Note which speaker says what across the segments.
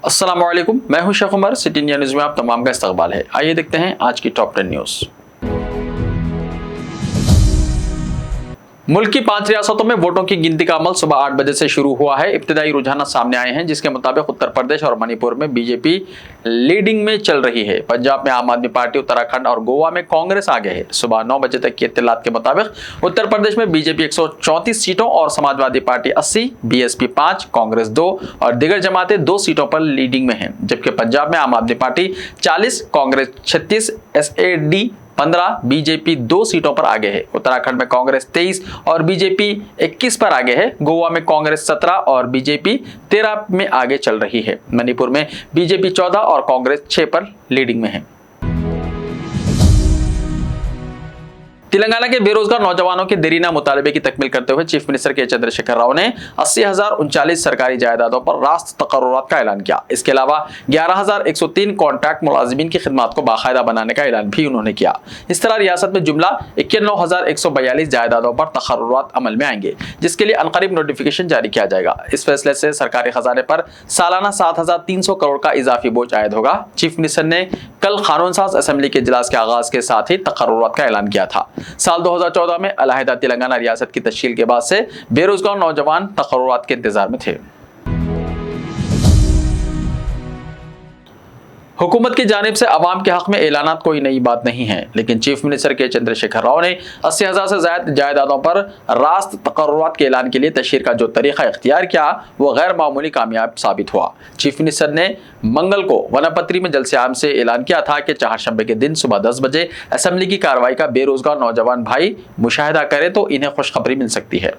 Speaker 1: अस्सलाम वालेकुम, मैं हूं Sheikh Umar. City India News में आप तमाम का इस्तकबाल है। आइए देखते हैं आज की टॉप 10 न्यूज़। मुल्क की 5 रियासतों में वोटों की गिनती का अमल सुबह 8 बजे से शुरू हुआ है। इब्तिदाई रुझान सामने आए हैं, जिसके मुताबिक उत्तर प्रदेश और मणिपुर में बीजेपी लीडिंग में चल रही है। पंजाब में आम आदमी पार्टी, उत्तराखंड और गोवा में कांग्रेस आगे है। सुबह 9 बजे तक की इत्तलात के मुताबिक उत्तर प्रदेश में बीजेपी 134 सीटों और समाजवादी पार्टी 80, बीएसपी 5, कांग्रेस 2 और दीगर जमातें 2 सीटों पर लीडिंग में हैं। जबकि पंजाब में आम आदमी पार्टी 40, कांग्रेस 36, एसएडी 15, बीजेपी 2 सीटों पर आगे है। उत्तराखंड में कांग्रेस 23 और बीजेपी 21 पर आगे है। गोवा में कांग्रेस 17 और बीजेपी 13 में आगे चल रही है। मणिपुर में बीजेपी 14 और कांग्रेस 6 पर लीडिंग में है। तेलंगाना के बेरोजगार नौजवानों के देरीना मुतालबे की तकमील करते हुए चीफ मिनिस्टर के चंद्रशेखर राव ने 80,039 सरकारी जायदादों पर रास्त तकर्रुरात का ऐलान किया। इसके अलावा 11,103 कॉन्ट्रैक्ट मुलाजिमीन की खिदमत को बाकायदा बनाने का ऐलान भी उन्होंने किया। इस तरह रियासत में जुमला 91,142 जायदादों पर तकर्रुरात अमल में आएंगे, जिसके लिए अनकरीब नोटिफिकेशन जारी किया जाएगा। इस फैसले से सरकारी खजाने पर सालाना 7,300 करोड़ का इजाफी बोझ आयद होगा। चीफ मिनिस्टर ने कल कानून साज असेंबली के इजलास के आगाज के साथ ही तकर्रुरात का ऐलान किया था। साल 2014 में अलहदा तेलंगाना रियासत की तश्कील के बाद से बेरोजगार नौजवान तकर्रुरात के इंतजार में थे। हुकूमत की जानिब से अवाम के हक में ऐलानात कोई नई बात नहीं है, लेकिन चीफ मिनिस्टर के चंद्रशेखर राव ने 80,000 से ज्यादा जायदादों पर रास्त तकर्रुरात के ऐलान के लिए तशहीर का जो तरीका इख्तियार किया वो गैर मामूली कामयाब साबित हुआ। चीफ मिनिस्टर ने मंगल को वनपत्री में जलसे आम से ऐलान किया था कि चारशंबे के दिन सुबह 10 बजे असेंबली की कार्रवाई का बेरोजगार नौजवान भाई मुशाहिदा करे तो इन्हें खुशखबरी मिल सकती है।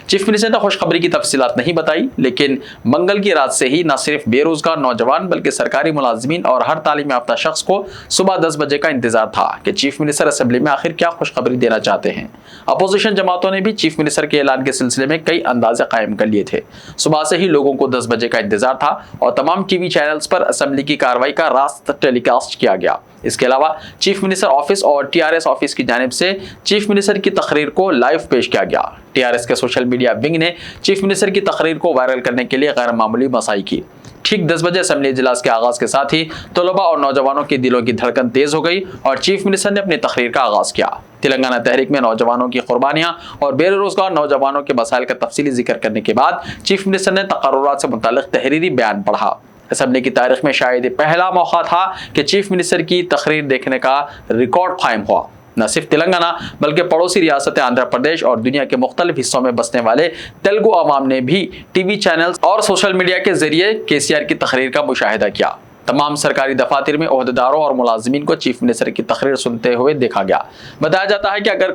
Speaker 1: चीफ मिनिस्टर ने खुशखबरी की तफसीलात नहीं बताई, लेकिन मंगल की रात से ही न सिर्फ बेरोजगार नौजवान बल्कि सरकारी मुलाजिमीन और हर तालीम याफ्ता शख्स को सुबह 10 बजे का इंतजार था कि चीफ मिनिस्टर असेंबली में आखिर क्या खुशखबरी देना चाहते हैं। अपोजिशन जमातों ने भी चीफ मिनिस्टर के ऐलान के सिलसिले में कई अंदाजे कायम कर लिए थे। सुबह से ही लोगों को 10 बजे का इंतजार था और तमाम टीवी चैनल्स पर असेंबली की कार्रवाई का रास्त टेलीकास्ट किया गया। इसके अलावा चीफ मिनिस्टर ऑफिस और टीआरएस ऑफिस की जानिब से चीफ मिनिस्टर की तकरीर को लाइव पेश किया गया। टीआरएस के सोशल मीडिया विंग ने चीफ मिनिस्टर की तकरीर को वायरल करने के लिए गैर मामूली मसाई की। ठीक 10 बजे असेंबली इजलास के आगाज के साथ ही तलबा और नौजवानों की दिलों की धड़कन तेज हो गई और चीफ मिनिस्टर ने अपनी तकरीर का आगाज किया। तेलंगाना तहरीक में नौजवानों की कुर्बानियां और बेरोजगार नौजवानों के मसाइल का तफसीली जिक्र करने के बाद चीफ मिनिस्टर ने तकर्रुरात से मुताल्लिक तहरीरी बयान पढ़ा। असेंबली की तारीख में शायद पहला मौका था कि चीफ मिनिस्टर की तकरीर देखने का रिकॉर्ड कायम हुआ। न सिर्फ तेलंगाना बल्कि पड़ोसी रियासतें आंध्र प्रदेश और दुनिया के मुख्तलिफ हिस्सों में बसने वाले तेलुगु अवाम ने भी टीवी चैनल्स और सोशल मीडिया के जरिए केसीआर की तकरीर का मुशाहिदा किया। तमाम सरकारी दफातर में ओहदेदारों और मुलाजिमीन को चीफ मिनिस्टर की तकरीर सुनते हुए देखा गया। बताया जाता है कि अगर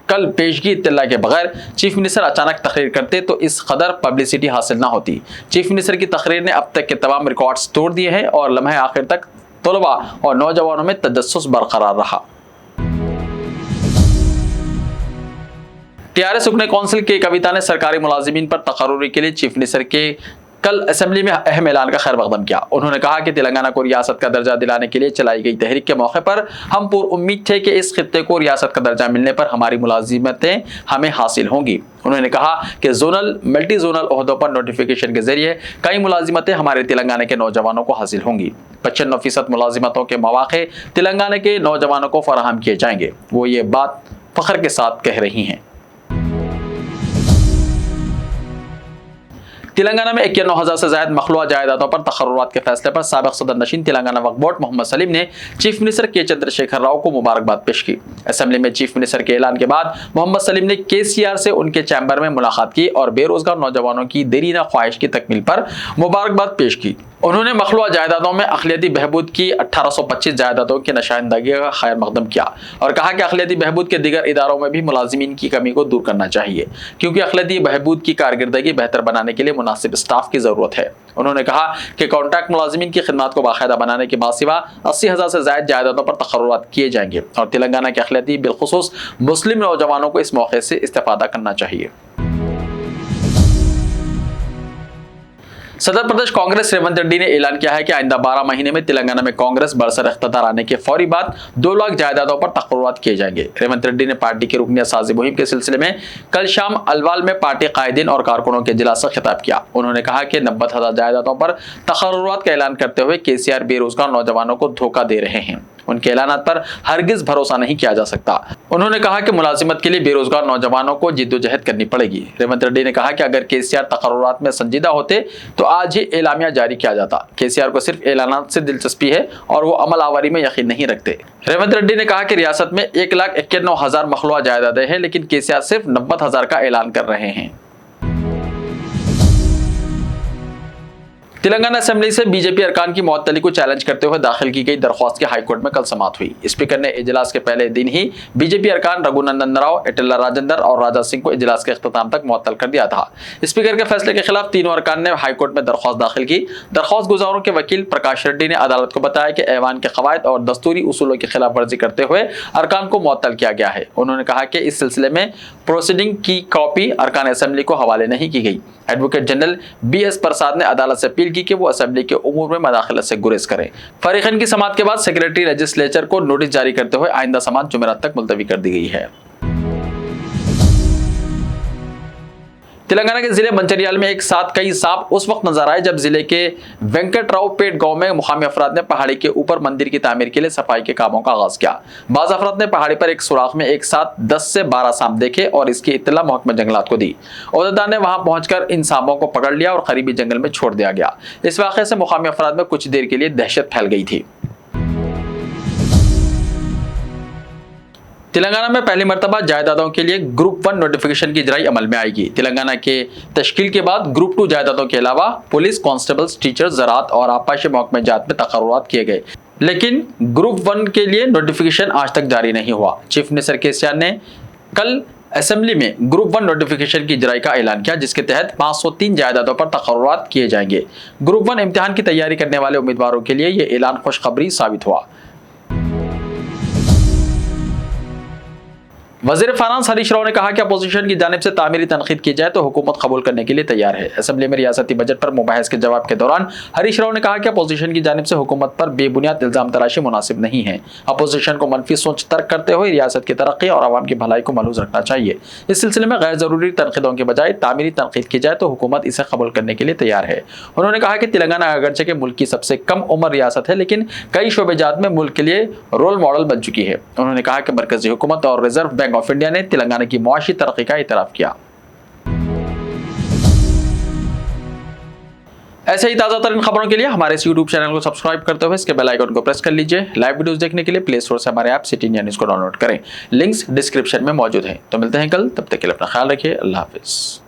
Speaker 1: कल पेशगी इत्तला के बगैर चीफ मिनिस्टर अचानक तकरीर करते तो इस कदर पब्लिसिटी हासिल ना होती। चीफ मिनिस्टर की तकरीर ने अब तक के तमाम रिकॉर्ड्स तोड़ दिए हैं और लम्हे आखिर तक तलबा और नौजवानों में तजस्सुस बरकरार रहा। टीआरएस रुकने काउंसिल के कविता ने सरकारी मुलाजिमीन पर तकर्रुरी के लिए चीफ मिनिस्टर के कल असेंबली में अहम ऐलान का खैर मकदम किया। उन्होंने कहा कि तेलंगाना को रियासत का दर्जा दिलाने के लिए चलाई गई तहरीक के मौके पर हम पुरउम्मीद थे कि इस खित्ते को रियासत का दर्जा मिलने पर हमारी मुलाजिमतें हमें हासिल होंगी। उन्होंने कहा कि जोनल मल्टी जोनल ओहदों पर नोटिफिकेशन के जरिए कई मुलाजिमतें हमारे तेलंगाना के नौजवानों को हासिल होंगी। 95% मुलाजिमतों के मौके तेलंगाना के नौजवानों को फराहम किए जाएंगे। वो ये बात फख्र के साथ कह रही हैं। तेलंगाना में 91,000 से ज्यादा मखलूआ जायदादों पर तकर्रुरात के फैसले पर साबिक सदर नशीन तेलंगाना वक्फ बोर्ड मोहम्मद सलीम ने चीफ मिनिस्टर के चंद्रशेखर राव को मुबारकबाद पेश की। असेंबली में चीफ मिनिस्टर के ऐलान के बाद मोहम्मद सलीम ने केसीआर से उनके चैम्बर में मुलाकात की और बेरोजगार नौजवानों की देरीना ख्वाहिश की तकमील पर मुबारकबाद पेश की। उन्होंने मखलूआ जायदादों में अखिलियती बहबूद की 1825 जायदादों की नशाइंदगी का खैर मकदम किया और कहा कि अखिलियती बहबूद के दीगर इदारों में भी मुलाजिमीन की कमी को दूर करना चाहिए, क्योंकि अखिलियती बहबूद की कारकर्दगी बेहतर बनाने के लिए मुनासिब स्टाफ की जरूरत है। उन्होंने कहा कि कॉन्ट्रैक्ट मुलाजिमीन की खिदमत को बाकायदा बनाने के बासिवा 80,000 से ज्यादा जायदादों पर तकर्रुरात किए जाएंगे और तेलंगाना के अखिलियती बिलखुसूस मुस्लिम नौजवानों को इस मौके से इस्तेफादा करना चाहिए। सदर प्रदेश कांग्रेस रेवंत रेड्डी ने ऐलान किया है कि आइंदा 12 महीने में तेलंगाना में कांग्रेस बरसर इख्तियार आने के फौरी बाद 2 लाख जायदादों पर तकर्रुआत किए जाएंगे। रेवंत रेड्डी ने पार्टी की रुकनियत साजी मुहिम के सिलसिले में कल शाम अलवाल में पार्टी कायदीन और कारकुनों के इजलास से खिताब किया। उन्होंने कहा कि 90,000 जायदादों पर तकर्रुआत का ऐलान करते हुए केसीआर बेरोजगार नौजवानों को धोखा दे रहे हैं। उनके ऐलानात पर हरगिज भरोसा नहीं किया जा सकता। उन्होंने कहा कि मुलाजिमत के लिए बेरोजगार नौजवानों को जिद्दोजहद करनी पड़ेगी। रेवंत रेड्डी ने कहा कि अगर केसीआर तकर्रुआत में संजीदा होते तो आज ही एलामिया जारी किया जाता। केसीआर को सिर्फ ऐलानात से दिलचस्पी है और वो अमल आवरी में यकीन नहीं रखते। रेवंत रेड्डी ने कहा कि रियासत में 1,91,000 मखलूआ जायदादें हैं, लेकिन केसीआर सिर्फ 90,000 का ऐलान कर रहे हैं। तेलंगाना असेंबली से बीजेपी अरकान की मुअत्तली को चैलेंज करते हुए दाखिल की गई दरख्वास्त की हाईकोर्ट में कल समाअत हुई। स्पीकर ने इजलास के पहले दिन ही बीजेपी अरकान रघुनंदन राव, एटल्ला राजेंद्र और राजा सिंह को इजलास के इख्तिताम तक मुअत्तल कर दिया था। स्पीकर के फैसले के खिलाफ तीनों अरकान ने हाईकोर्ट में दरख्वास्त दाखिल की। दरख्वास्त गुजारों के वकील प्रकाश रेड्डी ने अदालत को बताया कि ऐवान के कवायद और दस्तूरी उसूलों की खिलाफ वर्जी करते हुए अरकान को मुअत्तल किया गया है। उन्होंने कहा कि इस सिलसिले में प्रोसीडिंग की कॉपी अरकान असेंबली को हवाले नहीं की गई। एडवोकेट जनरल BS प्रसाद ने अदालत से अपील की कि वो असेंबली के उमूर में मदाखलत से गुरेज करें। फरीकैन की समाअत के बाद सेक्रेटरी लेजिस्लेचर को नोटिस जारी करते हुए आइंदा समाअत जुमेरात तक मुलतवी कर दी गई है। तेलंगाना के जिले मंचरियाल में एक साथ कई सांप उस वक्त नजर आए जब जिले के वेंकटराव पेट गांव में मुकामी अफराद ने पहाड़ी के ऊपर मंदिर की तामीर के लिए सफाई के कामों का आगाज किया। बाज़ अफराद ने पहाड़ी पर एक सुराख में एक साथ 10 से 12 सांप देखे और इसकी इत्तला महकमा जंगलात को दी। ओहदेदार ने वहां पहुंचकर इन सांपों को पकड़ लिया और करीबी जंगल में छोड़ दिया गया। इस वाक़े से मुकामी अफराद में कुछ देर के लिए दहशत फैल गई थी। तेलंगाना में पहली मरतबा जायदादों के लिए ग्रुप 1 नोटिफिकेशन की इजराई अमल में आएगी। तेलंगाना के तश्कील के बाद ग्रुप 2 जायदादों के अलावा पुलिस, कांस्टेबल्स, टीचर्स, ज़राअत और आबपाशी महकमे जात में तकर्रुआत किए गए, लेकिन ग्रुप 1 के लिए नोटिफिकेशन आज तक जारी नहीं हुआ। चीफ मिनिस्टर केसीआर ने कल असेंबली में ग्रुप 1 नोटिफिकेशन की इजराई का ऐलान किया, जिसके तहत 503 जायदादों पर तकर्रुआत किए जाएंगे। ग्रुप 1 इम्तिहान की तैयारी करने वाले उम्मीदवारों के लिए यह ऐलान खुशखबरी साबित हुआ। वज़ीर फाइनेंस हरीश राव ने कहा कि अपोजिशन की जानिब से तामीरी तनकीद की जाए तो हुकूमत कबूल करने के लिए तैयार है। असेंबली में रियासती बजट पर मुबाहिस के जवाब के दौरान हरीश राव ने कहा कि अपोजिशन की जानिब से हुकूमत पर बेबुनियाद इल्जाम तराशी मुनासिब नहीं है। अपोजिशन को मनफी सोच तर्क करते हुए रियासत की तरक्की और आवाम की भलाई को मलहूज रखना चाहिए। इस सिलसिले में गैर जरूरी तनकीदों के बजाय तामीरी तनकीद की जाए तो हुकूमत इसे कबूल करने के लिए तैयार है। उन्होंने कहा कि तेलंगाना अगरचे के मुल्क की सबसे कम उम्र रियासत है, लेकिन कई शोबेजात में मुल्क के लिए रोल मॉडल बन चुकी है। उन्होंने कहा कि मरकजी हुकूमत और रिजर्व बैंक ऑफ इंडिया ने तेलंगाना की मुआशी तरक्की का इतराफ किया। ऐसे ही ताज़ा तरीन खबरों के लिए हमारे इस YouTube चैनल को सब्सक्राइब करते हुए इसके बेल आइकन को प्रेस कर लीजिए। लाइव वीडियोस देखने के लिए प्ले स्टोर से हमारे ऐप सिटी इंडिया न्यूज़ को डाउनलोड करें। लिंक्स डिस्क्रिप्शन में मौजूद हैं। तो मिलते हैं कल, तब तक के लिए अपना ख्याल रखिए। अल्लाह हाफिज़।